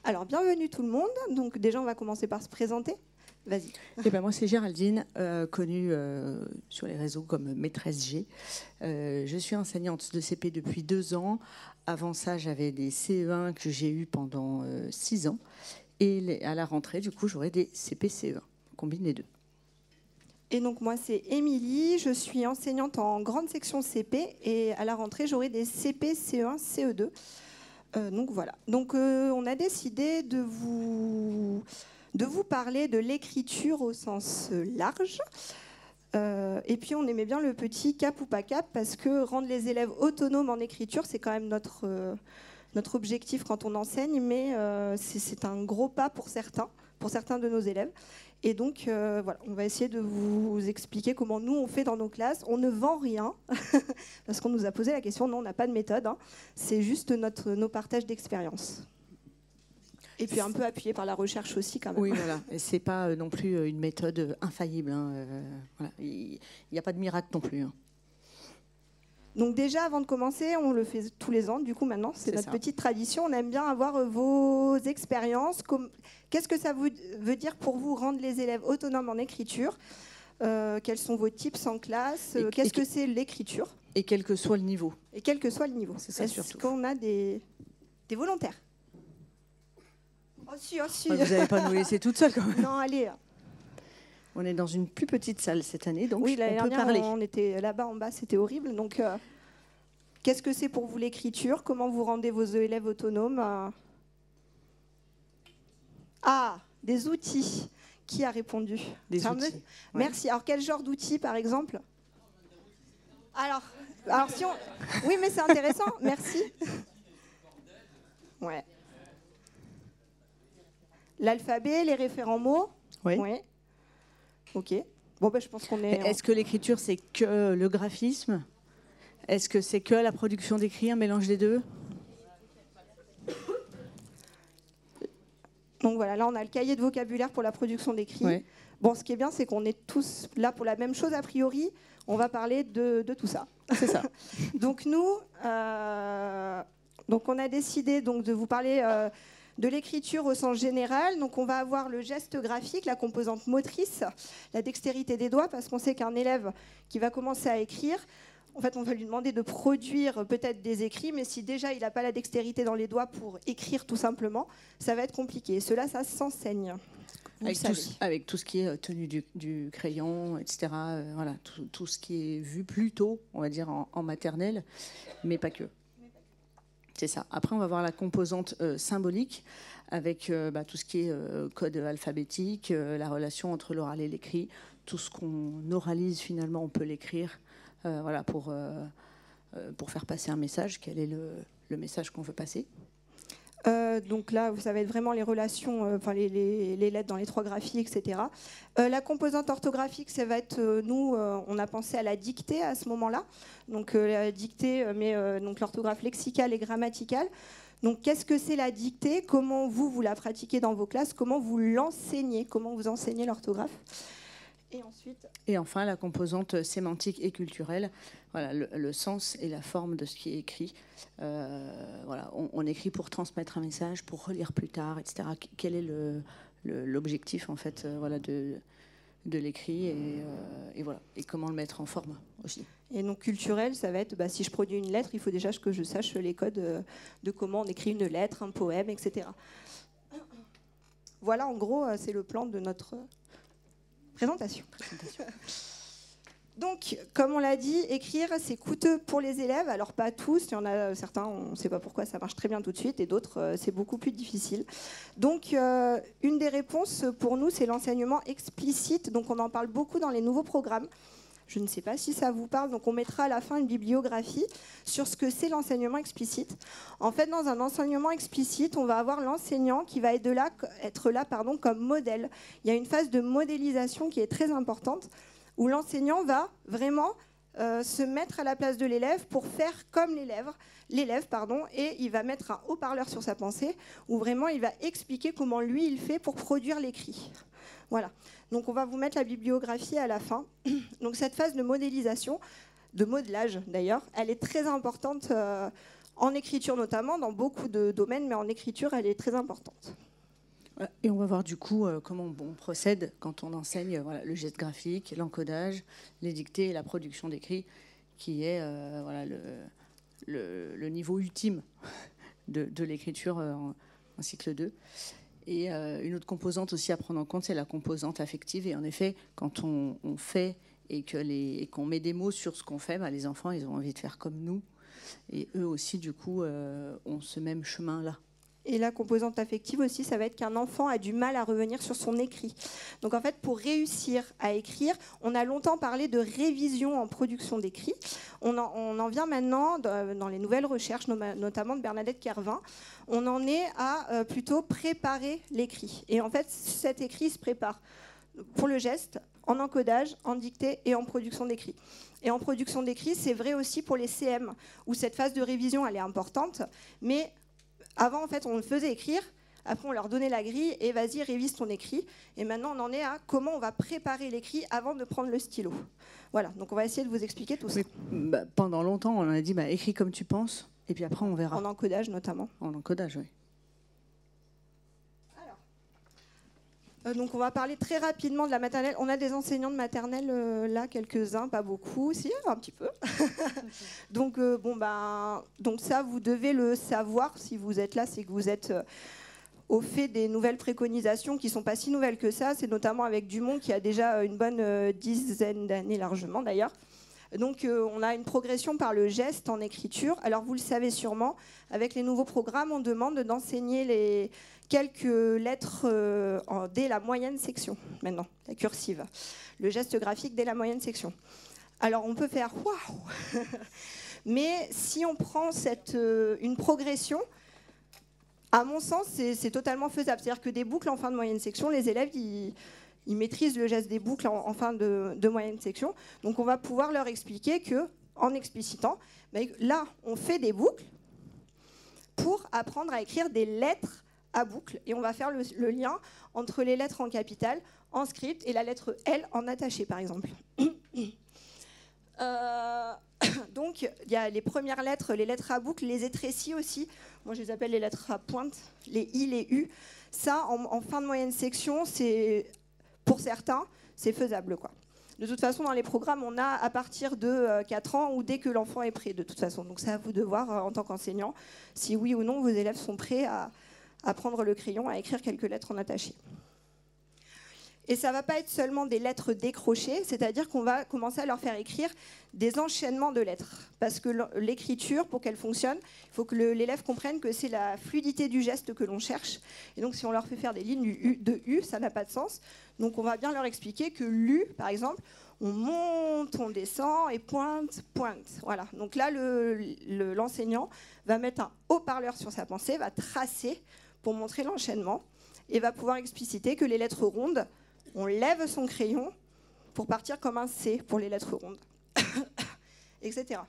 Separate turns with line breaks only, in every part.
Alors, bienvenue tout le monde. Donc, déjà, on va commencer par se présenter. Vas-y.
Moi, c'est Géraldine, connue sur les réseaux comme Maîtresse G. Je suis enseignante de CP depuis 2 ans. Avant ça, j'avais des CE1 que j'ai eu pendant 6 ans. Et à la rentrée, du coup, j'aurai des CP-CE1. On combine les deux.
Et donc, moi, c'est Émilie. Je suis enseignante en grande section CP. Et à la rentrée, j'aurai des CP, CE1, CE2. Donc, voilà. Donc, on a décidé de vous parler de l'écriture au sens large. Et puis, on aimait bien le petit cap ou pas cap, parce que rendre les élèves autonomes en écriture, c'est quand même notre objectif quand on enseigne, mais c'est un gros pas pour certains de nos élèves. Et donc, voilà, on va essayer de vous expliquer comment nous, on fait dans nos classes. On ne vend rien, parce qu'on nous a posé la question. Non, on n'a pas de méthode. Hein. C'est juste nos partages d'expérience. Et puis un peu appuyé par la recherche aussi, quand même.
Oui, voilà. Et c'est pas non plus une méthode infaillible. Hein. Voilà. Il n'y a pas de miracle non plus. Hein.
Donc déjà, avant de commencer, on le fait tous les ans. Du coup, maintenant, c'est notre petite tradition. On aime bien avoir vos expériences. Qu'est-ce que ça veut dire pour vous rendre les élèves autonomes en écriture ? Quels sont vos tips en classe ? Qu'est-ce que c'est l'écriture ?
Et quel que soit le niveau.
Et quel que soit le niveau.
C'est ça, surtout.
Est-ce qu'on a des volontaires ? Oh si.
Vous n'allez pas nous laisser toute seule quand même.
Non, allez.
On est dans une plus petite salle cette année, donc
oui,
on peut parler.
On était là-bas en bas, c'était horrible. Donc, qu'est-ce que c'est pour vous l'écriture ? Comment vous rendez vos élèves autonomes ? Ah, des outils. Qui a répondu ?
Des outils.
Merci. Alors, quel genre d'outils, par exemple ? Alors si on... Oui, mais c'est intéressant. Merci. Ouais. L'alphabet, les référents mots ?
Oui.
Ouais. Ok. Bon, je pense qu'on est...
Est-ce que l'écriture, c'est que le graphisme ? Est-ce que c'est que la production d'écrit, un mélange des deux ?
Donc voilà, là, on a le cahier de vocabulaire pour la production d'écrit.
Ouais.
Bon, ce qui est bien, c'est qu'on est tous là pour la même chose. A priori, on va parler de tout ça.
C'est ça.
Donc nous, donc on a décidé donc, de vous parler... de l'écriture au sens général. Donc on va avoir le geste graphique, la composante motrice, la dextérité des doigts, parce qu'on sait qu'un élève qui va commencer à écrire, en fait on va lui demander de produire peut-être des écrits, mais si déjà il n'a pas la dextérité dans les doigts pour écrire tout simplement, ça va être compliqué. Et cela, ça s'enseigne.
Avec tout ce qui est tenue du crayon, etc. Voilà, tout ce qui est vu plus tôt, on va dire, en maternelle, mais pas que. C'est ça. Après, on va voir la composante symbolique avec tout ce qui est code alphabétique, la relation entre l'oral et l'écrit. Tout ce qu'on oralise, finalement, on peut l'écrire voilà, pour faire passer un message. Quel est le message qu'on veut passer ?
Donc là, ça va être vraiment les relations, les lettres dans les 3 graphies, etc. La composante orthographique, ça va être, nous, on a pensé à la dictée à ce moment-là. Donc la dictée, donc l'orthographe lexicale et grammaticale. Donc qu'est-ce que c'est la dictée ? Comment vous la pratiquez dans vos classes ? Comment vous l'enseignez ? Comment vous enseignez l'orthographe ?
Et enfin, la composante sémantique et culturelle, voilà, le sens et la forme de ce qui est écrit. Voilà, on écrit pour transmettre un message, pour relire plus tard, etc. Quel est l'objectif en fait, voilà, de l'écrit et voilà, et comment le mettre en forme aussi.
Et donc culturel, ça va être, si je produis une lettre, il faut déjà que je sache les codes de comment on écrit une lettre, un poème, etc. Voilà, en gros, c'est le plan de notre... Présentation. Donc, comme on l'a dit, écrire, c'est coûteux pour les élèves. Alors, pas tous. Il y en a certains, on ne sait pas pourquoi, ça marche très bien tout de suite. Et d'autres, c'est beaucoup plus difficile. Donc, une des réponses pour nous, c'est l'enseignement explicite. Donc, on en parle beaucoup dans les nouveaux programmes. Je ne sais pas si ça vous parle. Donc, on mettra à la fin une bibliographie sur ce que c'est l'enseignement explicite. En fait, dans un enseignement explicite, on va avoir l'enseignant qui va être là comme modèle. Il y a une phase de modélisation qui est très importante, où l'enseignant va vraiment se mettre à la place de l'élève pour faire comme l'élève, et il va mettre un haut-parleur sur sa pensée, où vraiment il va expliquer comment lui, il fait pour produire l'écrit. Voilà. Donc on va vous mettre la bibliographie à la fin. Donc cette phase de modélisation, de modelage d'ailleurs, elle est très importante en écriture notamment, dans beaucoup de domaines, mais en écriture, elle est très importante.
Et on va voir du coup comment on procède quand on enseigne voilà, le geste graphique, l'encodage, les dictées et la production d'écrit, qui est voilà, le niveau ultime de l'écriture en cycle 2. Et une autre composante aussi à prendre en compte, c'est la composante affective. Et en effet, quand on fait et qu'on met des mots sur ce qu'on fait, les enfants, ils ont envie de faire comme nous. Et eux aussi, du coup, ont ce même chemin-là.
Et la composante affective aussi, ça va être qu'un enfant a du mal à revenir sur son écrit. Donc en fait, pour réussir à écrire, on a longtemps parlé de révision en production d'écrit. On en vient maintenant, dans les nouvelles recherches, notamment de Bernadette Kervin, on en est à plutôt préparer l'écrit. Et en fait, cet écrit se prépare pour le geste, en encodage, en dictée et en production d'écrit. Et en production d'écrit, c'est vrai aussi pour les CM, où cette phase de révision, elle est importante, mais avant, en fait, on le faisait écrire, après on leur donnait la grille et vas-y, révise ton écrit. Et maintenant, on en est à comment on va préparer l'écrit avant de prendre le stylo. Voilà, donc on va essayer de vous expliquer tout ça.
Pendant longtemps, on a dit écris comme tu penses, et puis après on verra.
En encodage notamment.
En encodage, oui.
Donc on va parler très rapidement de la maternelle. On a des enseignants de maternelle là, quelques-uns, pas beaucoup, si, un petit peu. Donc, donc ça, vous devez le savoir. Si vous êtes là, c'est que vous êtes au fait des nouvelles préconisations qui ne sont pas si nouvelles que ça. C'est notamment avec Dumont qui a déjà une bonne dizaine d'années largement d'ailleurs. Donc on a une progression par le geste en écriture. Alors vous le savez sûrement, avec les nouveaux programmes, on demande d'enseigner les quelques lettres dès la moyenne section, maintenant, la cursive. Le geste graphique dès la moyenne section. Alors on peut faire « waouh !» mais si on prend une progression, à mon sens, c'est totalement faisable. C'est-à-dire que des boucles en fin de moyenne section, les élèves, ils maîtrisent le geste des boucles en fin de moyenne section. Donc on va pouvoir leur expliquer qu'en explicitant, là, on fait des boucles pour apprendre à écrire des lettres à boucle. Et on va faire le lien entre les lettres en capitale, en script, et la lettre L en attaché, par exemple. Donc, il y a les premières lettres, les lettres à boucle, les étrécies aussi. Moi, je les appelle les lettres à pointe, les I, les U. Ça, en fin de moyenne section, pour certains, c'est faisable, quoi. De toute façon, dans les programmes, on a à partir de 4 ans ou dès que l'enfant est prêt, de toute façon. Donc, c'est à vous de voir, en tant qu'enseignant, si oui ou non vos élèves sont prêts à prendre le crayon, à écrire quelques lettres en attaché. Et ça ne va pas être seulement des lettres décrochées, c'est-à-dire qu'on va commencer à leur faire écrire des enchaînements de lettres. Parce que l'écriture, pour qu'elle fonctionne, il faut que l'élève comprenne que c'est la fluidité du geste que l'on cherche. Et donc si on leur fait faire des lignes de U, ça n'a pas de sens. Donc on va bien leur expliquer que l'U, par exemple, on monte, on descend et pointe, pointe. Voilà. Donc là, l'enseignant va mettre un haut-parleur sur sa pensée, va tracer pour montrer l'enchaînement et va pouvoir expliciter que les lettres rondes, on lève son crayon pour partir comme un C pour les lettres rondes, etc.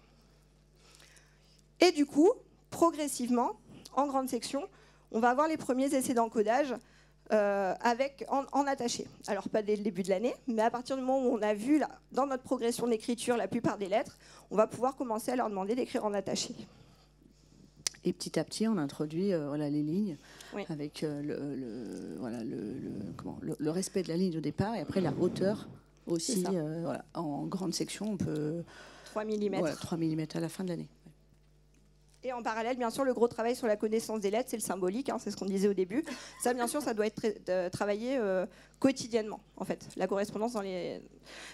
Et du coup, progressivement, en grande section, on va avoir les premiers essais d'encodage en attaché. Alors, pas dès le début de l'année, mais à partir du moment où on a vu, là, dans notre progression d'écriture, la plupart des lettres, on va pouvoir commencer à leur demander d'écrire en attaché.
Et petit à petit, on introduit les lignes,
oui,
avec le respect de la ligne de départ et après la hauteur aussi. En grande section, on peut
3 mm.
3 mm à la fin de l'année.
Et en parallèle, bien sûr, le gros travail sur la connaissance des lettres, c'est le symbolique, c'est ce qu'on disait au début. Ça, bien sûr, ça doit être travaillé quotidiennement, en fait, la correspondance dans les...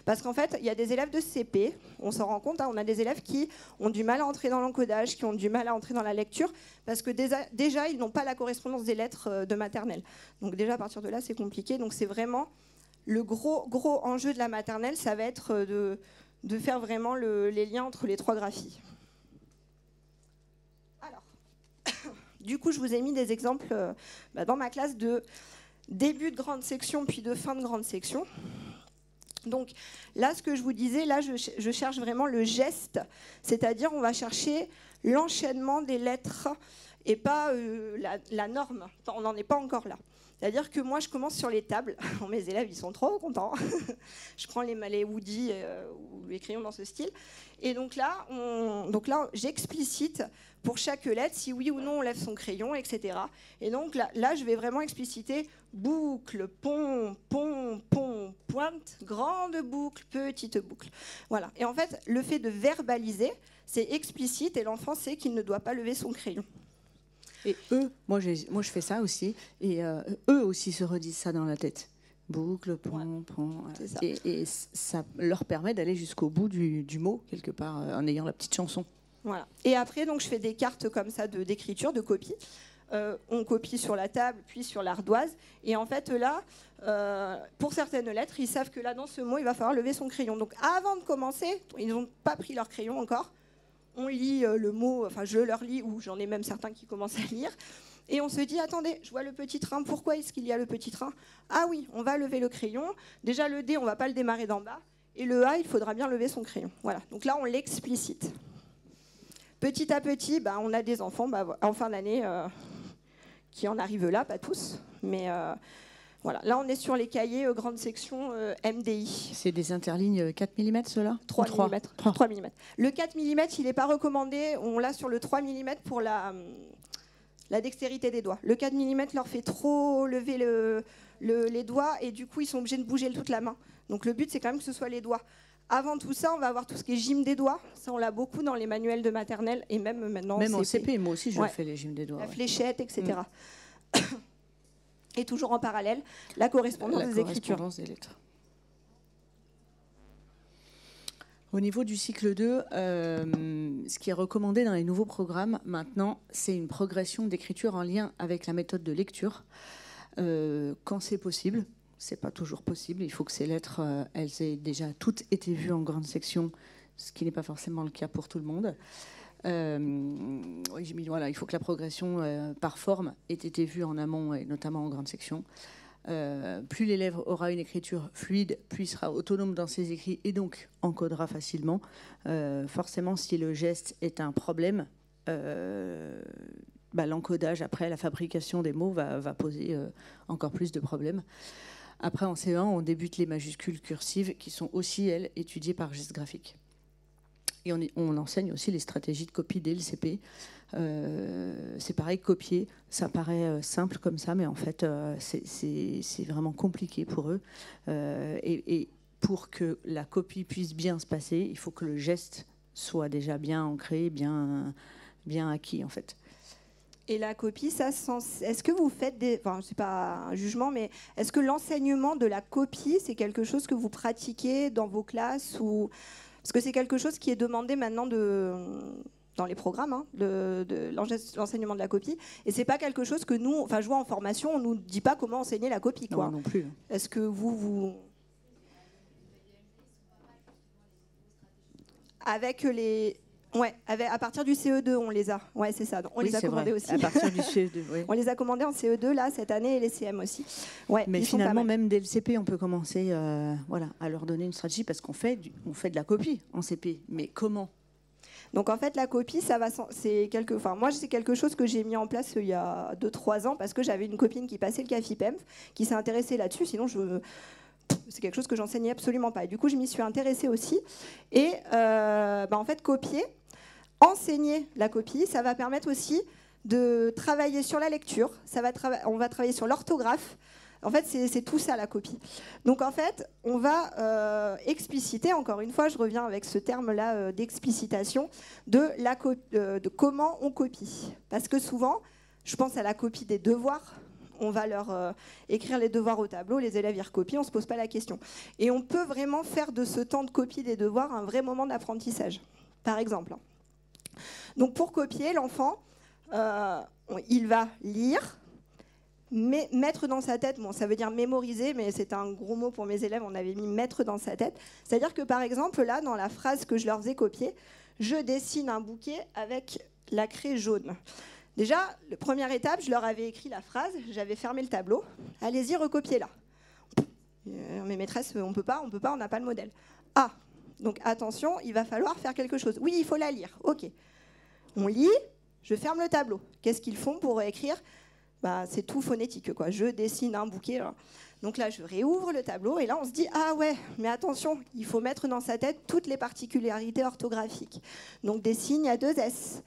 Parce qu'en fait, il y a des élèves de CP, on s'en rend compte, on a des élèves qui ont du mal à entrer dans l'encodage, qui ont du mal à entrer dans la lecture, parce que déjà, ils n'ont pas la correspondance des lettres de maternelle. Donc déjà, à partir de là, c'est compliqué. Donc c'est vraiment le gros enjeu de la maternelle, ça va être de faire vraiment les liens entre les 3 graphies. Du coup, je vous ai mis des exemples dans ma classe de début de grande section puis de fin de grande section. Donc là, ce que je vous disais, là, je cherche vraiment le geste, c'est-à-dire on va chercher l'enchaînement des lettres et pas la norme. On n'en est pas encore là. C'est-à-dire que moi, je commence sur les tables. Mes élèves, ils sont trop contents. Je prends les Woody ou les crayons dans ce style. Et donc là, j'explicite pour chaque lettre si oui ou non on lève son crayon, etc. Et donc là, je vais vraiment expliciter boucle, pont, pont, pont, pointe, grande boucle, petite boucle. Voilà. Et en fait, le fait de verbaliser, c'est explicite et l'enfant sait qu'il ne doit pas lever son crayon.
Et eux, moi je fais ça aussi, et eux aussi se redisent ça dans la tête. Boucle, pont, pont. Et ça leur permet d'aller jusqu'au bout du mot, quelque part, en ayant la petite chanson.
Voilà. Et après, donc, je fais des cartes comme ça d'écriture, de copie. On copie sur la table, puis sur l'ardoise. Et en fait, là, pour certaines lettres, ils savent que là, dans ce mot, il va falloir lever son crayon. Donc, avant de commencer, ils n'ont pas pris leur crayon encore. On lit le mot, enfin je leur lis, ou j'en ai même certains qui commencent à lire, et on se dit, attendez, je vois le petit train, pourquoi est-ce qu'il y a le petit train? Ah oui, on va lever le crayon, déjà le D, on ne va pas le démarrer d'en bas, et le A, il faudra bien lever son crayon. Voilà, donc là on l'explicite. Petit à petit, on a des enfants en fin d'année qui en arrivent là, pas tous, mais... Voilà. Là, on est sur les cahiers grande section MDI.
C'est des interlignes 4 mm, ceux-là?
3 mm. 3 mm. Le 4 mm, il n'est pas recommandé. On l'a sur le 3 mm pour la dextérité des doigts. Le 4 mm leur fait trop lever les doigts et du coup, ils sont obligés de bouger toute la main. Donc, le but, c'est quand même que ce soit les doigts. Avant tout ça, on va avoir tout ce qui est gym des doigts. Ça, on l'a beaucoup dans les manuels de maternelle et même maintenant
en CP. Moi aussi, je fais les gyms des doigts.
La fléchette, etc. Et toujours en parallèle, la correspondance des écritures.
Des lettres. Au niveau du cycle 2, ce qui est recommandé dans les nouveaux programmes, maintenant, c'est une progression d'écriture en lien avec la méthode de lecture. Quand c'est possible, c'est pas toujours possible. Il faut que ces lettres, elles aient déjà toutes été vues en grande section, ce qui n'est pas forcément le cas pour tout le monde. Voilà, il faut que la progression par forme ait été vue en amont et notamment en grande section. Plus l'élève aura une écriture fluide, plus il sera autonome dans ses écrits et donc encodera facilement. Forcément, si le geste est un problème, l'encodage après la fabrication des mots va poser encore plus de problèmes. Après, en CE1, on débute les majuscules cursives qui sont aussi, elles, étudiées par geste graphique. Et on enseigne aussi les stratégies de copie dès le CP. C'est pareil, copier, ça paraît simple comme ça, mais en fait, c'est vraiment compliqué pour eux. Et pour que la copie puisse bien se passer, il faut que le geste soit déjà bien ancré, bien acquis, en fait.
Et la copie, est-ce que vous faites enfin, c'est pas un jugement, mais est-ce que l'enseignement de la copie, c'est quelque chose que vous pratiquez dans vos classes ou... Parce que c'est quelque chose qui est demandé maintenant dans les programmes, de l'enseignement de la copie. Et c'est pas quelque chose que nous, enfin, je vois en formation, on nous dit pas comment enseigner la copie, quoi.
Non plus.
Est-ce que vous... Avec les... Ouais, à partir du CE2, on les a. Ouais, c'est ça. On les a commandés aussi.
À partir du CE2, oui.
On les a commandés en CE2 là cette année et les CM aussi. Ouais,
mais finalement, même dès le CP, on peut commencer, à leur donner une stratégie parce qu'on fait de la copie en CP. Mais comment?
Donc en fait, la copie, moi, c'est quelque chose que j'ai mis en place il y a 2-3 ans parce que j'avais une copine qui passait le CAFIPEMF, qui s'est intéressée là-dessus. Sinon, c'est quelque chose que j'enseignais absolument pas. Et du coup, je m'y suis intéressée aussi. Et en fait, enseigner la copie, ça va permettre aussi de travailler sur la lecture. On va travailler sur l'orthographe. En fait, c'est tout ça, la copie. Donc, en fait, on va expliciter, encore une fois, je reviens avec ce terme-là d'explicitation, de comment on copie. Parce que souvent, je pense à la copie des devoirs. On va leur écrire les devoirs au tableau, les élèves y recopient, on ne se pose pas la question. Et on peut vraiment faire de ce temps de copie des devoirs un vrai moment d'apprentissage, par exemple. Donc pour copier, l'enfant, il va lire, mais mettre dans sa tête, bon, ça veut dire mémoriser, mais c'est un gros mot pour mes élèves, on avait mis mettre dans sa tête. C'est-à-dire que par exemple, là, dans la phrase que je leur faisais copier, je dessine un bouquet avec la craie jaune. Déjà, la première étape, je leur avais écrit la phrase, j'avais fermé le tableau. Allez-y, recopiez-la. Mes maîtresses, on peut pas, on n'a pas le modèle. Ah, donc attention, il va falloir faire quelque chose. Oui, il faut la lire. Ok. On lit, je ferme le tableau. Qu'est-ce qu'ils font pour écrire? C'est tout phonétique, quoi. Je dessine un bouquet. Là. Donc là, je réouvre le tableau et là, on se dit « Ah ouais, mais attention, il faut mettre dans sa tête toutes les particularités orthographiques. » Donc des signes à 2 S.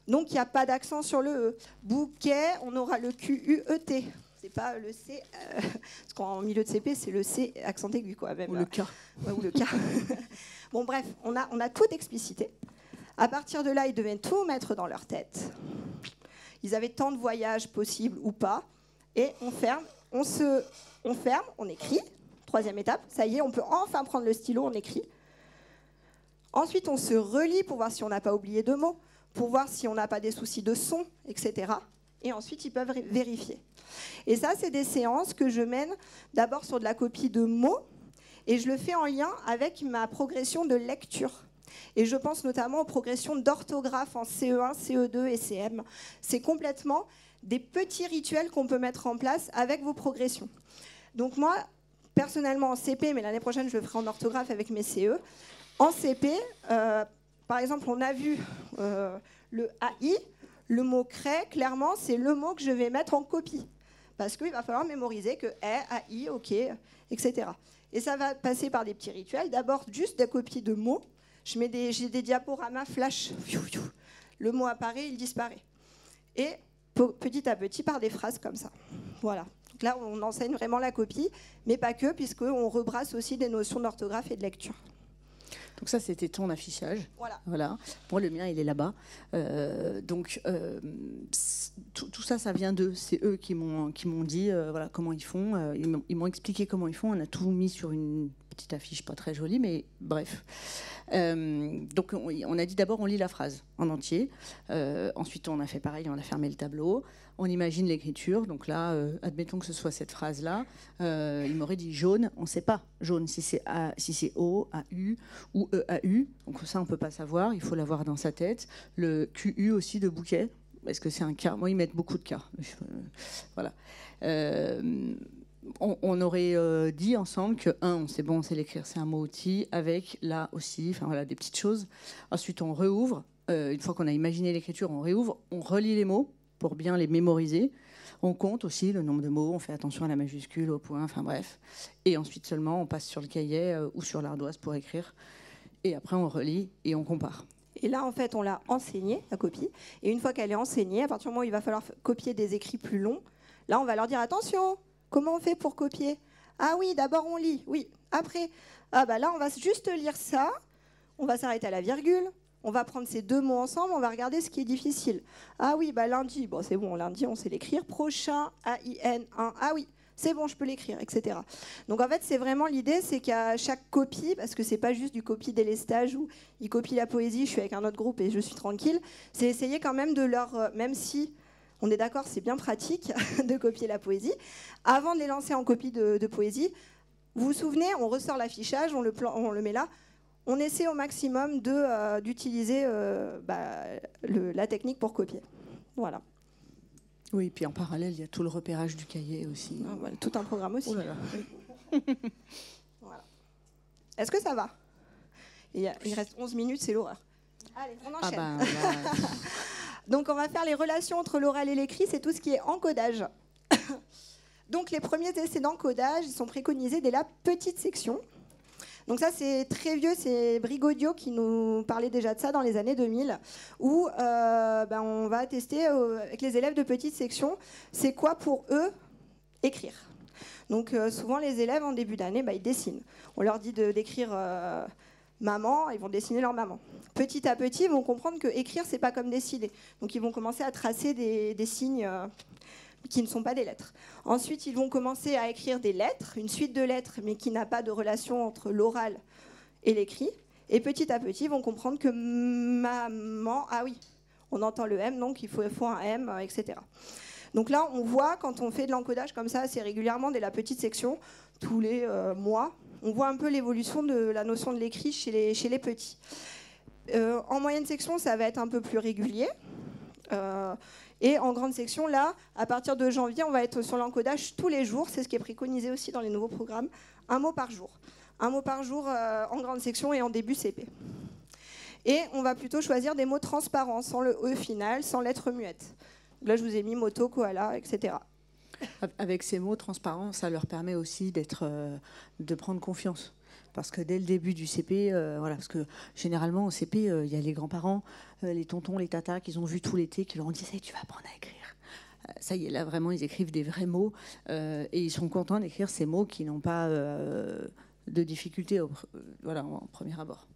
Donc il n'y a pas d'accent sur le E. Bouquet, on aura le Q-U-E-T. C'est pas le C, parce qu'en milieu de CP, c'est le C accent aigu, quoi. Même,
ou le K.
Ouais, ou le K. Bon, bref, on a tout explicité. À partir de là, ils devaient tout mettre dans leur tête. Ils avaient tant de voyages possibles ou pas. Et on ferme, on écrit. 3e étape, ça y est, on peut enfin prendre le stylo, on écrit. Ensuite, on se relit pour voir si on n'a pas oublié de mots, pour voir si on n'a pas des soucis de son, etc. Et ensuite, ils peuvent vérifier. Et ça, c'est des séances que je mène d'abord sur de la copie de mots, et je le fais en lien avec ma progression de lecture. Et je pense notamment aux progressions d'orthographe en CE1, CE2 et CM. C'est complètement des petits rituels qu'on peut mettre en place avec vos progressions. Donc moi, personnellement en CP, mais l'année prochaine je le ferai en orthographe avec mes CE, en CP, par exemple, on a vu le AI, le mot crée, clairement, c'est le mot que je vais mettre en copie. Parce qu'il va falloir mémoriser que AI, OK, etc. Et ça va passer par des petits rituels. D'abord, juste des copies de mots. J'ai des diaporamas flash. Le mot apparaît, il disparaît. Et petit à petit, par des phrases comme ça. Voilà. Donc là, on enseigne vraiment la copie, mais pas que, puisqu'on rebrasse aussi des notions d'orthographe et de lecture.
Donc ça, c'était ton affichage. Voilà. Moi, le mien, il est là-bas. Tout ça, ça vient d'eux. C'est eux qui m'ont dit voilà, comment ils font. Ils m'ont expliqué comment ils font. On a tout mis sur une petite affiche pas très jolie, mais bref. Donc on a dit d'abord, on lit la phrase en entier. Ensuite, on a fait pareil, on a fermé le tableau. On imagine l'écriture. Donc là, admettons que ce soit cette phrase-là. Il m'aurait dit jaune. On ne sait pas jaune si c'est O, A-U ou E-A-U. Donc ça, on ne peut pas savoir. Il faut l'avoir dans sa tête. Le Q-U aussi de bouquet. Est-ce que c'est un K? Moi, ils mettent beaucoup de K. Voilà. On aurait dit ensemble que c'est bon, on sait l'écrire, c'est un mot outil, avec là aussi, enfin voilà, des petites choses. Ensuite, on réouvre. Une fois qu'on a imaginé l'écriture, on réouvre, on relit les mots pour bien les mémoriser. On compte aussi le nombre de mots, on fait attention à la majuscule, au point, enfin bref. Et ensuite seulement, on passe sur le cahier ou sur l'ardoise pour écrire. Et après, on relit et on compare.
Et là, en fait, on l'a enseignée, la copie. Et une fois qu'elle est enseignée, à partir du moment où il va falloir copier des écrits plus longs, là, on va leur dire attention, comment on fait pour copier? Ah oui, d'abord on lit. Oui, après, là, on va juste lire ça. On va s'arrêter à la virgule. On va prendre ces 2 mots ensemble. On va regarder ce qui est difficile. Ah oui, lundi. Bon, c'est bon, lundi, on sait l'écrire. Prochain, A-I-N-1. Ah oui, c'est bon, je peux l'écrire, etc. Donc en fait, c'est vraiment l'idée, c'est qu'à chaque copie, parce que c'est pas juste du copie délestage où ils copient la poésie, je suis avec un autre groupe et je suis tranquille, c'est essayer quand même de leur... même si... On est d'accord, c'est bien pratique de copier la poésie. Avant de les lancer en copie de poésie, vous vous souvenez, on ressort l'affichage, on le met là. On essaie au maximum d'utiliser la technique pour copier. Voilà.
Oui, puis en parallèle, il y a tout le repérage du cahier aussi.
Voilà, tout un programme aussi.
Oh là là.
Voilà. Est-ce que ça va? Il reste 11 minutes, c'est l'horreur. Allez, on enchaîne. Donc, on va faire les relations entre l'oral et l'écrit, c'est tout ce qui est encodage. Donc, les premiers essais d'encodage, ils sont préconisés dès la petite section. Donc ça, c'est très vieux, c'est Brigaudio qui nous parlait déjà de ça dans les années 2000, où on va tester avec les élèves de petite section, c'est quoi pour eux écrire. Donc souvent, les élèves, en début d'année, ils dessinent. On leur dit d'écrire... maman, ils vont dessiner leur maman. Petit à petit, ils vont comprendre que écrire, c'est pas comme dessiner. Donc, ils vont commencer à tracer des signes qui ne sont pas des lettres. Ensuite, ils vont commencer à écrire des lettres, une suite de lettres, mais qui n'a pas de relation entre l'oral et l'écrit. Et petit à petit, ils vont comprendre que maman, ah oui, on entend le M, donc il faut un M, etc. Donc là, on voit, quand on fait de l'encodage comme ça assez régulièrement, dès la petite section, tous les mois, on voit un peu l'évolution de la notion de l'écrit chez les petits. En moyenne section, ça va être un peu plus régulier. Et en grande section, là, à partir de janvier, on va être sur l'encodage tous les jours. C'est ce qui est préconisé aussi dans les nouveaux programmes. 1 mot par jour. 1 mot par jour en grande section et en début CP. Et on va plutôt choisir des mots transparents, sans le E final, sans lettre muette. Là, je vous ai mis moto, koala, etc.
Avec ces mots transparents, ça leur permet aussi de prendre confiance. Parce que dès le début du CP, voilà, parce que généralement au CP, il y a les grands-parents, les tontons, les tatas qu'ils ont vu tout l'été, qui leur ont dit « tu vas apprendre à écrire ». Ça y est, là vraiment, ils écrivent des vrais mots et ils sont contents d'écrire ces mots qui n'ont pas de difficulté voilà, en premier abord.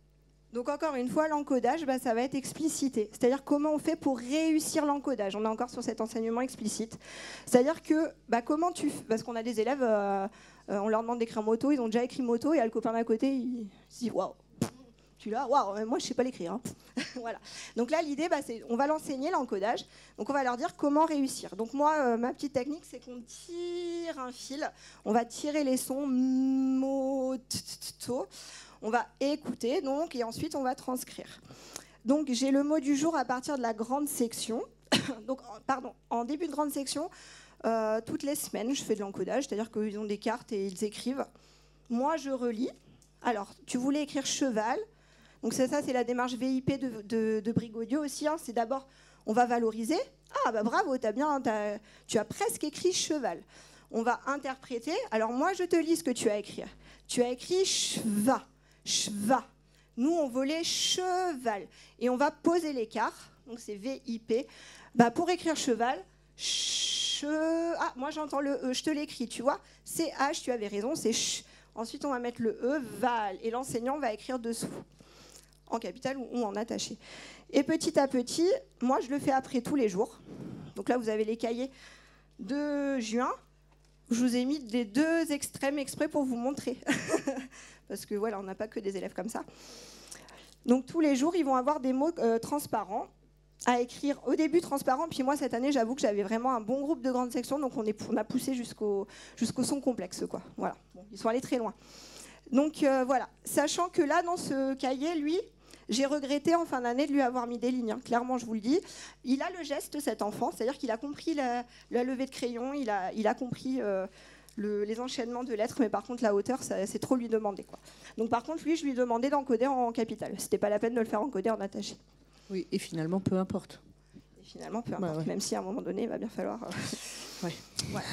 Donc encore une fois, l'encodage, ça va être explicité. C'est-à-dire comment on fait pour réussir l'encodage. On est encore sur cet enseignement explicite. C'est-à-dire que comment tu... Parce qu'on a des élèves, on leur demande d'écrire moto, ils ont déjà écrit moto, et il y a le copain d'à côté, il se dit « waouh ». Tu l'as, waouh, moi je sais pas l'écrire. Hein. Voilà. Donc là, l'idée, c'est on va l'enseigner, l'encodage. Donc on va leur dire comment réussir. Donc moi, ma petite technique, c'est qu'on tire un fil. On va tirer les sons moto. On va écouter, donc, et ensuite on va transcrire. Donc j'ai le mot du jour à partir de la grande section. Donc, pardon, en début de grande section, toutes les semaines, je fais de l'encodage, c'est-à-dire qu'ils ont des cartes et ils écrivent. Moi, je relis. Alors, tu voulais écrire cheval. Donc ça, c'est la démarche VIP de Brigaudio aussi. Hein. C'est d'abord, on va valoriser. Ah, bravo, tu as presque écrit cheval. On va interpréter. Alors moi, je te lis ce que tu as écrit. Tu as écrit cheva. Cheva. Nous, on volait cheval. Et on va poser l'écart. Donc c'est VIP. Pour écrire cheval, ah, moi j'entends le E, je te l'écris, tu vois. C'est H, tu avais raison, c'est ch. Ensuite, on va mettre le E, val. Et l'enseignant va écrire dessous, en capital ou en attaché. Et petit à petit, moi, je le fais après tous les jours. Donc là, vous avez les cahiers de juin. Je vous ai mis des 2 extrêmes exprès pour vous montrer. Parce que voilà, on n'a pas que des élèves comme ça. Donc tous les jours, ils vont avoir des mots transparents à écrire. Au début, transparent. Puis moi, cette année, j'avoue que j'avais vraiment un bon groupe de grande section. Donc on a poussé jusqu'au son complexe, quoi. Voilà. Bon, ils sont allés très loin. Donc voilà. Sachant que là, dans ce cahier, lui, j'ai regretté en fin d'année de lui avoir mis des lignes. Hein. Clairement, je vous le dis. Il a le geste, cet enfant. C'est-à-dire qu'il a compris la levée de crayon. Il a compris les enchaînements de lettres. Mais par contre, la hauteur, c'est trop lui demander, quoi. Donc par contre, lui, je lui demandais d'encoder en capital. C'était pas la peine de le faire encoder en attaché.
Oui, et finalement, peu importe.
Et finalement, peu importe. Ouais. Même si à un moment donné, il va bien falloir...
Ouais.
Voilà.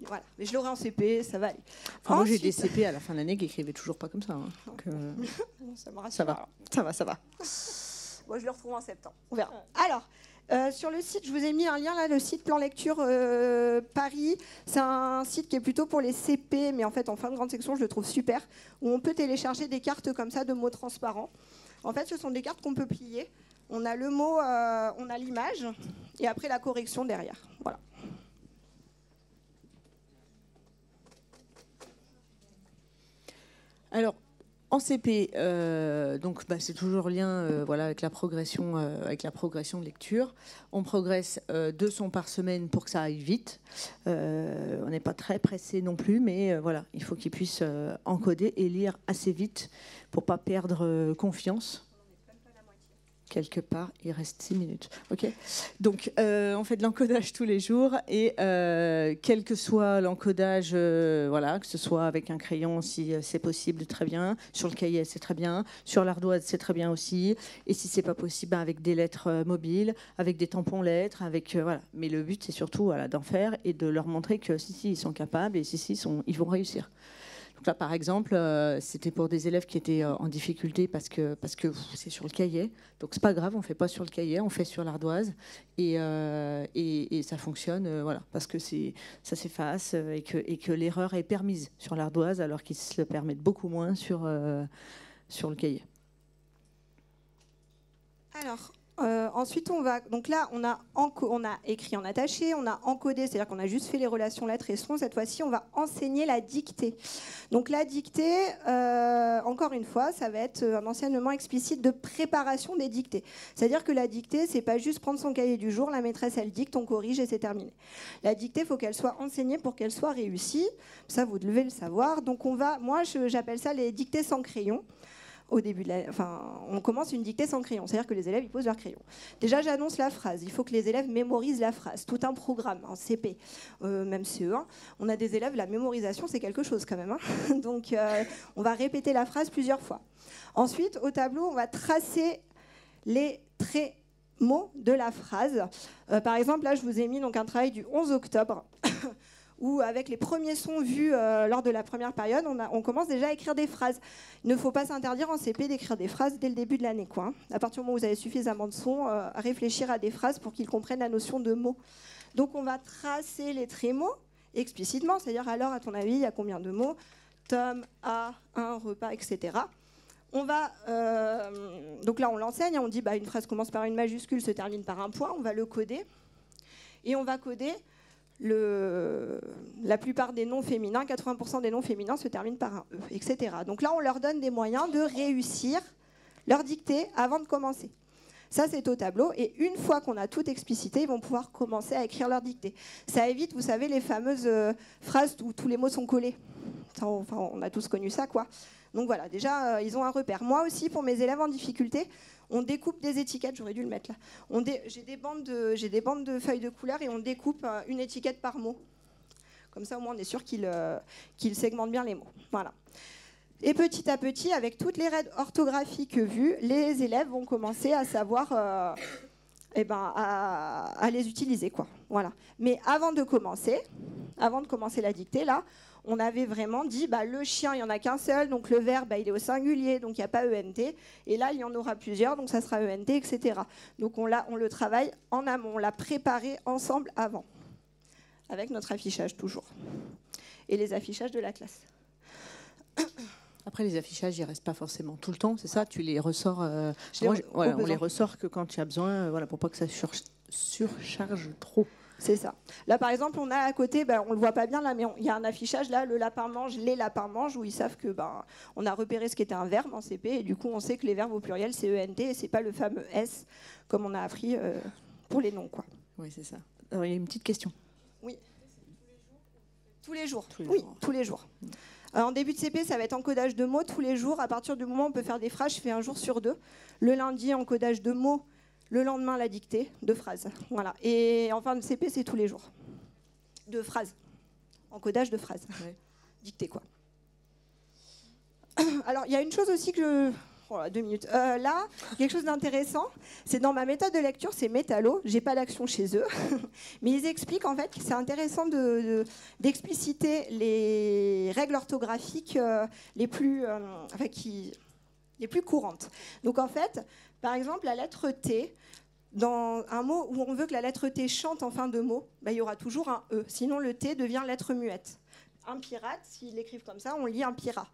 Voilà. Mais je l'aurai en CP, ça va aller.
Enfin, moi, j'ai des CP à la fin de l'année qui écrivaient toujours pas comme ça. Hein. Donc,
ça me rassure.
Ça va.
Moi, je le retrouve en septembre. On verra. Alors, sur le site, je vous ai mis un lien là, le site Plan Lecture Paris. C'est un site qui est plutôt pour les CP, mais en fait, en fin de grande section, je le trouve super, où on peut télécharger des cartes comme ça de mots transparents. En fait, ce sont des cartes qu'on peut plier. On a le mot, on a l'image, et après la correction derrière. Voilà. Alors, en CP, donc c'est toujours lien voilà, avec la progression de lecture. On progresse 2 sons par semaine pour que ça aille vite. On n'est pas très pressé non plus, mais voilà, il faut qu'ils puissent encoder et lire assez vite pour ne pas perdre confiance. Quelque part, il reste 6 minutes. Okay. Donc, on fait de l'encodage tous les jours et quel que soit l'encodage, voilà, que ce soit avec un crayon si c'est possible, très bien. Sur le cahier, c'est très bien. Sur l'ardoise, c'est très bien aussi. Et si c'est pas possible, avec des lettres mobiles, avec des tampons lettres, avec voilà. Mais le but, c'est surtout voilà, d'en faire et de leur montrer que si, ils sont capables et si, ils vont réussir. Donc là, par exemple, c'était pour des élèves qui étaient en difficulté parce que c'est sur le cahier. Donc c'est pas grave, on fait pas sur le cahier, on fait sur l'ardoise et ça fonctionne, voilà, parce que ça s'efface et que l'erreur est permise sur l'ardoise alors qu'ils se le permettent beaucoup moins sur le cahier. Alors. Ensuite, donc là, on a écrit en attaché, on a encodé, c'est-à-dire qu'on a juste fait les relations lettres et sons. Cette fois-ci, on va enseigner la dictée. Donc la dictée, encore une fois, ça va être un enseignement explicite de préparation des dictées. C'est-à-dire que la dictée, c'est pas juste prendre son cahier du jour, la maîtresse, elle dicte, on corrige et c'est terminé. La dictée, il faut qu'elle soit enseignée pour qu'elle soit réussie. Ça, vous devez le savoir. Donc moi, j'appelle ça les dictées sans crayon. au début on commence une dictée sans crayon, c'est-à-dire que les élèves ils posent leur crayon. Déjà, j'annonce la phrase. Il faut que les élèves mémorisent la phrase. Tout un programme en CP, même CE1. On a des élèves, la mémorisation, c'est quelque chose quand même. Hein. Donc, on va répéter la phrase plusieurs fois. Ensuite, au tableau, on va tracer les traits mots de la phrase. Par exemple, là, je vous ai mis donc un travail du 11 octobre. Où avec les premiers sons vus lors de la première période, on commence déjà à écrire des phrases. Il ne faut pas s'interdire en CP d'écrire des phrases dès le début de l'année, quoi, hein. À partir du moment où vous avez suffisamment de sons, à réfléchir à des phrases pour qu'ils comprennent la notion de mots. Donc on va tracer les traits mots explicitement, c'est-à-dire alors, à ton avis, il y a combien de mots? Tom, a, un, repas, etc. On va, donc là, on l'enseigne, on dit une phrase commence par une majuscule, se termine par un point, on va le coder. Et on va coder la plupart des noms féminins, 80% des noms féminins se terminent par un E, etc. Donc là, on leur donne des moyens de réussir leur dictée avant de commencer. Ça, c'est au tableau. Et une fois qu'on a tout explicité, ils vont pouvoir commencer à écrire leur dictée. Ça évite, vous savez, les fameuses phrases où tous les mots sont collés. Enfin, on a tous connu ça, quoi. Donc voilà, déjà, ils ont un repère. Moi aussi, pour mes élèves en difficulté, on découpe des étiquettes, j'aurais dû le mettre là. J'ai des bandes de feuilles de couleur et on découpe une étiquette par mot. Comme ça, au moins, on est sûr qu'ils segmentent bien les mots. Voilà. Et petit à petit, avec toutes les règles orthographiques vues, les élèves vont commencer à savoir à les utiliser, quoi. Voilà. Mais avant de commencer la dictée, là, on avait vraiment dit, le chien, il n'y en a qu'un seul, donc le verbe, il est au singulier, donc il n'y a pas ENT. Et là, il y en aura plusieurs, donc ça sera ENT, etc. Donc on le travaille en amont, on l'a préparé ensemble avant, avec notre affichage toujours. Et les affichages de la classe.
Après, les affichages, ils ne restent pas forcément tout le temps, c'est ça? Tu les ressors on les ressort que quand il y a besoin, pour pas que ça surcharge trop.
C'est ça. Là, par exemple, on a à côté, on ne le voit pas bien là, mais il y a un affichage là, le lapin mange, les lapins mangent, où ils savent que on a repéré ce qui était un verbe en CP, et du coup, on sait que les verbes au pluriel, c'est ENT, et c'est pas le fameux S, comme on a appris pour les noms, quoi.
Oui, c'est ça. Alors, il y a une petite question.
Oui. Tous les jours. Oui, tous les jours. En début de CP, ça va être encodage de mots tous les jours. À partir du moment où on peut faire des phrases, je fais un jour sur 2. Le lundi, encodage de mots. Le lendemain, la dictée de phrases. Voilà. Et en fin de CP, c'est tous les jours. De phrases. Encodage de phrases. Ouais. Dictée, quoi. Alors, il y a une chose aussi que... 2 minutes. Là, quelque chose d'intéressant, c'est dans ma méthode de lecture, c'est Métallo. J'ai pas d'action chez eux, mais ils expliquent en fait que c'est intéressant d'expliciter les règles orthographiques les plus courantes. Donc en fait, par exemple, la lettre T, dans un mot où on veut que la lettre T chante en fin de mot, il y aura toujours un E. Sinon, le T devient lettre muette. Un pirate, s'ils l'écrivent comme ça, on lit un pirat.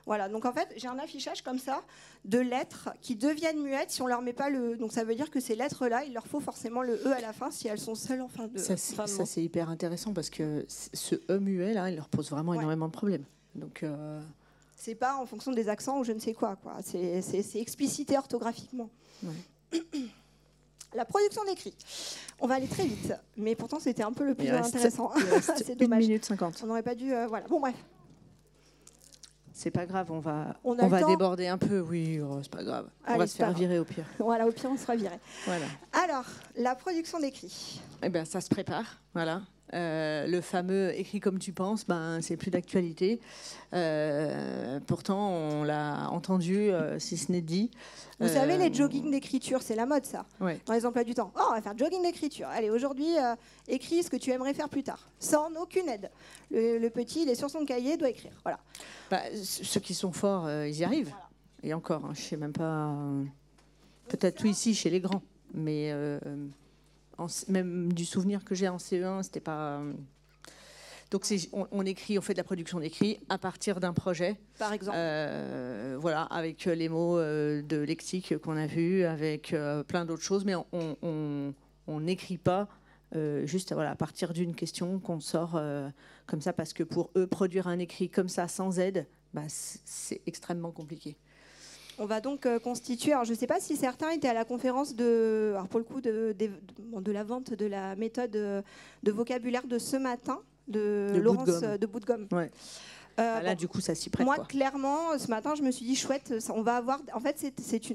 Voilà, donc en fait, j'ai un affichage comme ça de lettres qui deviennent muettes si on leur met pas le... Donc ça veut dire que ces lettres-là, il leur faut forcément le E à la fin si elles sont seules en fin de... Ça,
c'est hyper intéressant parce que ce E muet, là, il leur pose vraiment énormément de problèmes. Donc...
C'est pas en fonction des accents ou je ne sais quoi. C'est explicité orthographiquement. Ouais. La production d'écrit. On va aller très vite, mais pourtant c'était un peu le plus intéressant. C'est dommage.
1 minute 50.
On n'aurait pas dû... voilà. Bon, bref.
C'est pas grave, on va déborder un peu. Oui, c'est pas grave. Allez, on va se faire virer au pire.
Voilà, au pire, on sera viré.
Voilà.
Alors, la production d'écrit.
Ça se prépare, voilà. Le fameux écrit comme tu penses, c'est plus d'actualité. Pourtant, on l'a entendu, si ce n'est dit.
Vous savez, les joggings d'écriture, c'est la mode, ça.
Ouais.
Dans les emplois du temps. On va faire jogging d'écriture. Allez, aujourd'hui, écris ce que tu aimerais faire plus tard, sans aucune aide. Le petit, il est sur son cahier, doit écrire. Voilà.
Ceux qui sont forts, ils y arrivent. Voilà. Et encore, je ne sais même pas. Peut-être tout ici chez les grands, mais. Même du souvenir que j'ai en CE1, c'était pas. Donc on écrit, on fait de la production d'écrit à partir d'un projet.
Par exemple.
Voilà, avec les mots de lexique qu'on a vus, avec plein d'autres choses, mais on n'écrit pas juste à partir d'une question qu'on sort comme ça, parce que pour eux, produire un écrit comme ça sans aide, c'est extrêmement compliqué.
On va donc constituer, alors je ne sais pas si certains étaient à la conférence pour le coup de la vente de la méthode de vocabulaire de ce matin, de Laurence de Bout de Gomme.
Ouais. Là, du coup, ça s'y prête.
Moi,
quoi.
clairement, ce matin, je me suis dit, chouette, on va avoir... En fait,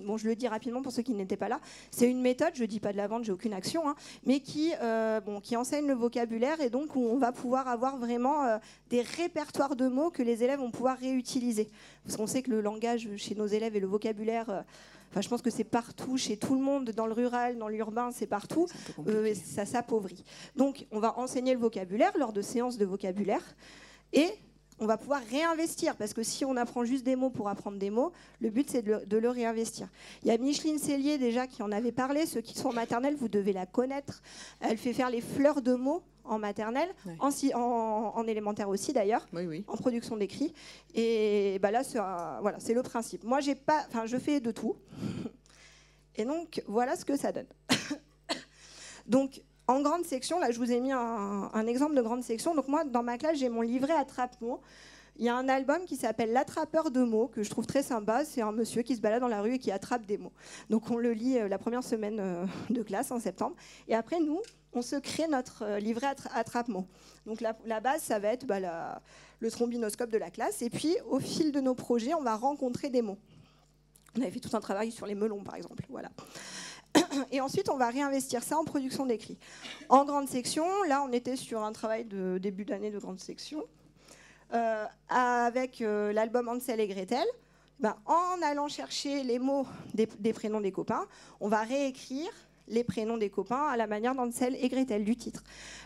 bon, je le dis rapidement pour ceux qui n'étaient pas là, c'est une méthode, je ne dis pas de la vente, j'ai aucune action, hein, mais qui enseigne le vocabulaire et donc où on va pouvoir avoir vraiment des répertoires de mots que les élèves vont pouvoir réutiliser. Parce qu'on sait que le langage chez nos élèves et le vocabulaire... je pense que c'est partout, chez tout le monde, dans le rural, dans l'urbain, c'est partout. Ça s'appauvrit. Donc, on va enseigner le vocabulaire lors de séances de vocabulaire et on va pouvoir réinvestir. Parce que si on apprend juste des mots pour apprendre des mots, le but, c'est de le réinvestir. Il y a Micheline Cellier, déjà, qui en avait parlé. Ceux qui sont en maternelle, vous devez la connaître. Elle fait faire les fleurs de mots en maternelle, oui. en élémentaire aussi d'ailleurs, oui. En production d'écrit. Et là, c'est le principe. Moi, je fais de tout. Et donc, voilà ce que ça donne. Donc, en grande section, là, je vous ai mis un exemple de grande section. Donc, moi, dans ma classe, j'ai mon livret attrape-mots. Il y a un album qui s'appelle L'attrapeur de mots, que je trouve très sympa. C'est un monsieur qui se balade dans la rue et qui attrape des mots. Donc, on le lit la première semaine de classe, en septembre. Et après, nous, on se crée notre livret attrape-mots. Donc, la base, ça va être le trombinoscope de la classe. Et puis, au fil de nos projets, on va rencontrer des mots. On avait fait tout un travail sur les melons, par exemple. Voilà. Et ensuite, on va réinvestir ça en production d'écrit. En grande section, là, on était sur un travail de début d'année de grande section. Avec l'album Hansel et Gretel, en allant chercher les mots des prénoms des copains, on va réécrire les prénoms des copains à la manière d'Hansel et Gretel du titre.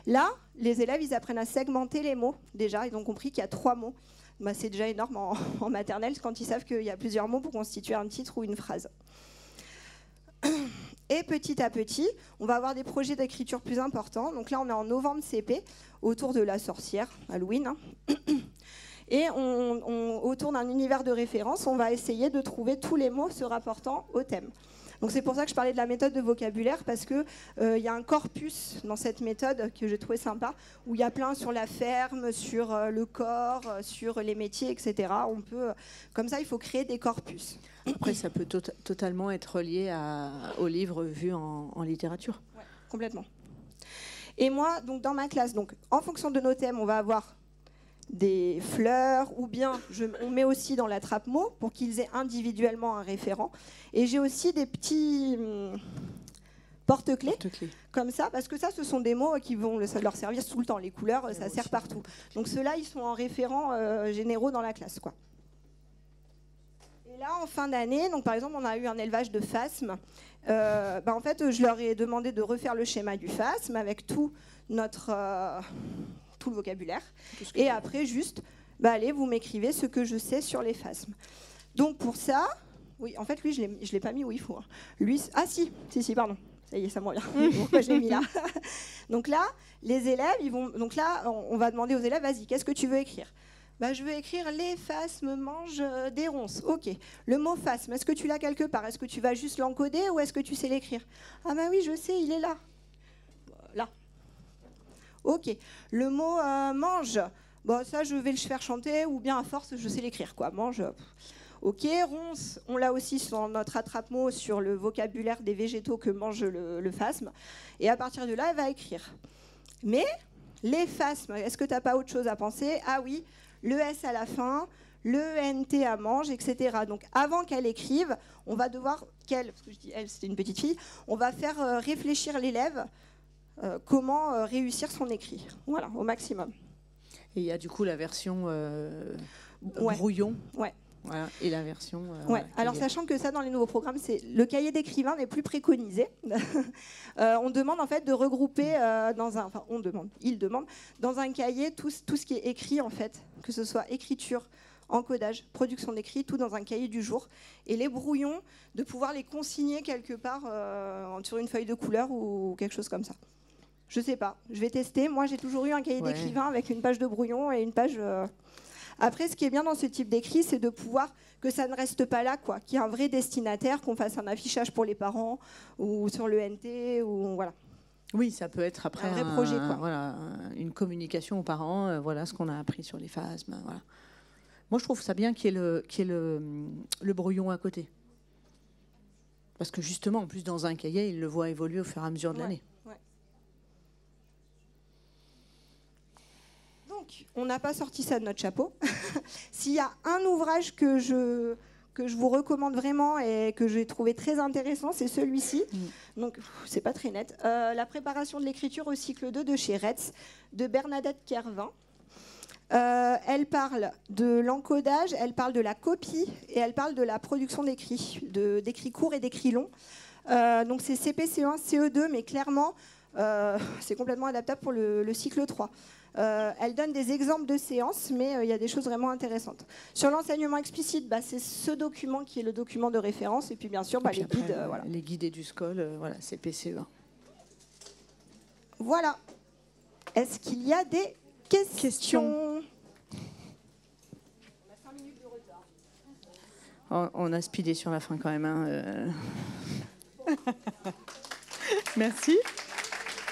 Là, les élèves, ils apprennent à segmenter les mots. Déjà, ils ont compris qu'il y a 3 mots. C'est déjà énorme en maternelle quand ils savent qu'il y a plusieurs mots pour constituer un titre ou une phrase. Et petit à petit, on va avoir des projets d'écriture plus importants. Donc là, on est en novembre CP, autour de la sorcière, Halloween. Hein. Et autour d'un univers de référence, on va essayer de trouver tous les mots se rapportant au thème. Donc c'est pour ça que je parlais de la méthode de vocabulaire, parce qu'il y a un corpus dans cette méthode que j'ai trouvé sympa, où il y a plein sur la ferme, sur le corps, sur les métiers, etc. Comme ça, il faut créer des corpus.
Après, ça peut totalement être relié aux livres vus en littérature.
Ouais, complètement. Et moi, donc, dans ma classe, en fonction de nos thèmes, on va avoir des fleurs, ou bien on met aussi dans l'attrape-mots pour qu'ils aient individuellement un référent. Et j'ai aussi des petits porte-clés, comme ça, parce que ça, ce sont des mots qui vont leur servir tout le temps. Les couleurs, ça sert partout. Donc ceux-là, ils sont en référents généraux dans la classe, quoi. Et là, en fin d'année, donc par exemple, on a eu un élevage de phasmes. En fait, je leur ai demandé de refaire le schéma du phasme avec tout le vocabulaire. Et après, juste, allez, vous m'écrivez ce que je sais sur les phasmes. Donc pour ça, oui, en fait, lui, je ne l'ai pas mis où il faut. Hein. Lui, si, pardon. Ça y est, ça me revient. Pourquoi je l'ai mis là? Donc là, les élèves, donc là, on va demander aux élèves, vas-y, qu'est-ce que tu veux écrire? Je veux écrire les phasmes mangent des ronces. Ok. Le mot phasme, est-ce que tu l'as quelque part? Est-ce que tu vas juste l'encoder ou est-ce que tu sais l'écrire? Ah oui, je sais, il est là. Là. Ok. Le mot mange, ça je vais le faire chanter ou bien à force je sais l'écrire quoi. Mange. Ok. Ronce, on l'a aussi sur notre attrape-mot sur le vocabulaire des végétaux que mange le phasme. Et à partir de là, elle va écrire. Mais les phasmes, est-ce que tu n'as pas autre chose à penser? Ah oui, le S à la fin, le NT à mange, etc. Donc avant qu'elle écrive, on va devoir parce que je dis elle, c'était une petite fille, on va faire réfléchir l'élève. Comment réussir son écrit, voilà, au maximum.
Et il y a du coup la version brouillon,
ouais.
Voilà, et la version...
Alors sachant que ça, dans les nouveaux programmes, le cahier d'écrivain n'est plus préconisé. On demande en fait de regrouper il demande dans un cahier tout ce qui est écrit en fait, que ce soit écriture, encodage, production d'écrit, tout dans un cahier du jour. Et les brouillons, de pouvoir les consigner quelque part sur une feuille de couleur ou quelque chose comme ça. Je sais pas, je vais tester. Moi, j'ai toujours eu un cahier d'écrivain avec une page de brouillon et une page... Après, ce qui est bien dans ce type d'écrit, c'est de pouvoir que ça ne reste pas là, quoi, qu'il y ait un vrai destinataire, qu'on fasse un affichage pour les parents ou sur le NT, ou voilà.
Oui, ça peut être après
un vrai projet, quoi.
Voilà, une communication aux parents, voilà ce qu'on a appris sur les phasmes. Voilà. Moi, je trouve ça bien qu'il y ait le brouillon à côté. Parce que justement, en plus, dans un cahier, il le voit évoluer au fur et à mesure de l'année.
Ouais. Donc, Donc, on n'a pas sorti ça de notre chapeau. S'il y a un ouvrage que je vous recommande vraiment et que j'ai trouvé très intéressant, c'est celui-ci. Donc, c'est pas très net. La préparation de l'écriture au cycle 2 de chez Retz, de Bernadette Kervin. Elle parle de l'encodage, elle parle de la copie et elle parle de la production d'écrits, d'écrits courts et d'écrits longs. Donc, c'est CP, CE1, CE2, mais clairement, c'est complètement adaptable pour le cycle 3. Elle donne des exemples de séances, mais il y a des choses vraiment intéressantes. Sur l'enseignement explicite, c'est ce document qui est le document de référence. Et puis, bien sûr, les guides. Voilà.
Les guides EduScol, voilà, c'est PCE1.
Voilà. Est-ce qu'il y a des questions? On a 5 minutes de retard.
On a speedé sur la fin quand même. Merci.